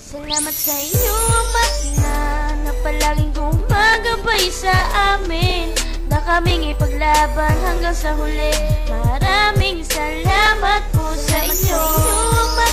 Salamat sa inyo, Ama na palaging gumagabay sa amin, na kaming ipaglaban hanggang sa huli. Maraming salamat po sa inyo, Ama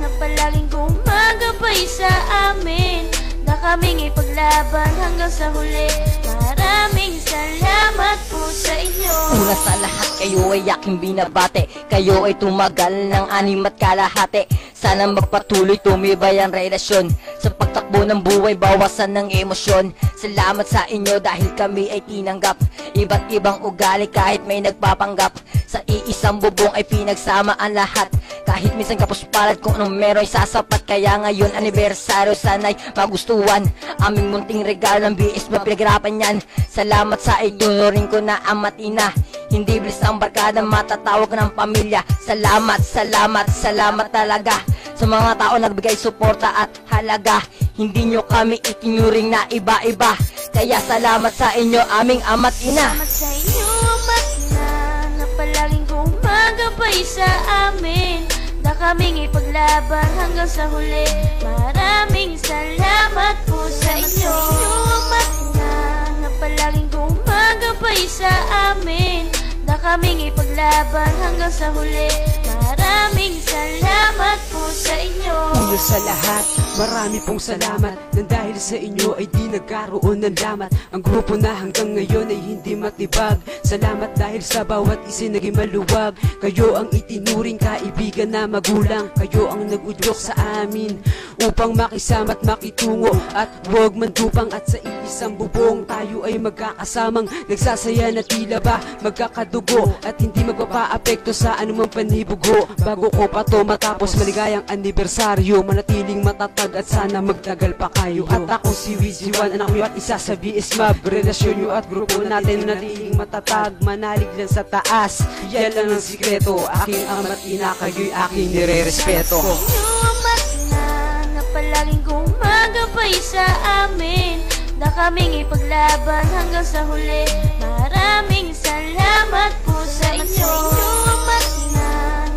na palaging gumagabay sa amin, na kaming ipaglaban hanggang sa huli. Maraming salamat po sa inyo. Una sa lahat, kayo ay aking binabate. Kayo ay tumagal ng 6 at kalahati. Sana magpatuloy tumibay ang relasyon. Sa pagtakbo ng buhay, bawasan ng emosyon. Salamat sa inyo dahil kami ay tinanggap. Iba't ibang ugali kahit may nagpapanggap. Sa iisang bubong ay pinagsama ang lahat. Kahit minsan kapuspalad kung anong meron ay sasapat. Kaya ngayon anibersaryo sana'y magustuhan. Aming munting regalo ng BS mapinaghirapan yan. Salamat sa itunuring ko na ama't ina. Hindi bilis ang barkada, matatawag ng pamilya. Salamat, salamat, salamat talaga sa mga tao nagbigay suporta at halaga. Hindi nyo kami itinuring na iba-iba. Kaya salamat sa inyo, aming ama't ina. Salamat sa inyo, Ama't ina, na palaging gumagabay sa amin, na kaming ipaglaban hanggang sa huli. Maraming salamat po sa inyo, Ama't ina, na palaging gumagabay sa amin, na kaming ipaglaban hanggang sa huli. Maraming salamat po sa inyo. Una sa lahat, marami pong salamat, nang dahil sa inyo ay di nagkaroon ng lamat. Ang grupo na hanggang ngayon ay hindi matibag. Salamat dahil sa bawat isa naging maluwag. Kayo ang itinuring kaibigan na magulang. Kayo ang nag-udyok sa amin upang makisama at makitungo, at huwag mandupang at sa iisang bubong tayo ay magkakasamang nagsasaya na tila ba magkakadugo, at hindi magpapaapekto sa anumang panhibugo. Bago ko pa to matapos, maligayang anibersaryo, manatiling matatag at sana magtagal pa kayo. At ako si WG1, anak nyo at isa sa BS Mab. Relasyon nyo at grupo natin manatiling matatag, manalig lang sa taas. Yan lang ang sikreto, aking ama't ina, kayo'y aking nire-respeto. Ama't ina, na palaging gumagabay sa amin, na kaming ipaglaban hanggang sa huli. Maraming salamat po sa inyo, Ama't ina,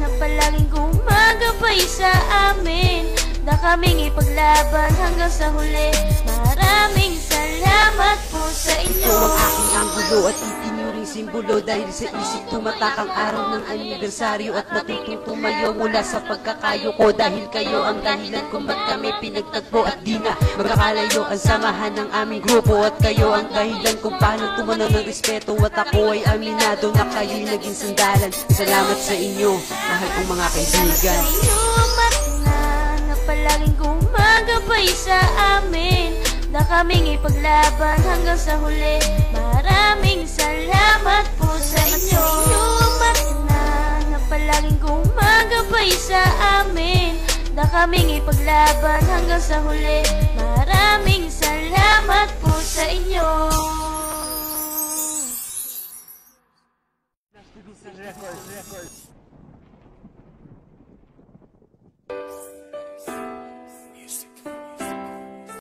na palaging gumagabay sa amin, na kaming ipaglaban hanggang sa huli. Maraming salamat po sa inyo. Ito ang aking anggulo at itinuring simbolo, dahil sa isip tumatak ang araw ng anibersaryo, at natutong tumayo mula sa pagkakayo ko. Dahil kayo ang dahilan kung ba't kami pinagtagpo, at di na magkakalayo ang samahan ng aming grupo. At kayo ang dahilan kung paano tumunaw ng respeto, at ako ay aminado na kayo'y naging sandalan. Salamat sa inyo, mahal kong mga kaibigan. Salamat sa inyo, Ama't ina, na palaging gumagabay sa amin, na kaming ipaglaban hanggang sa huli. Maraming salamat po sa inyo, Ama't ina, na palaging gumagabay sa amin, na kaming ipaglaban hanggang sa huli. Maraming salamat po sa inyo. Records.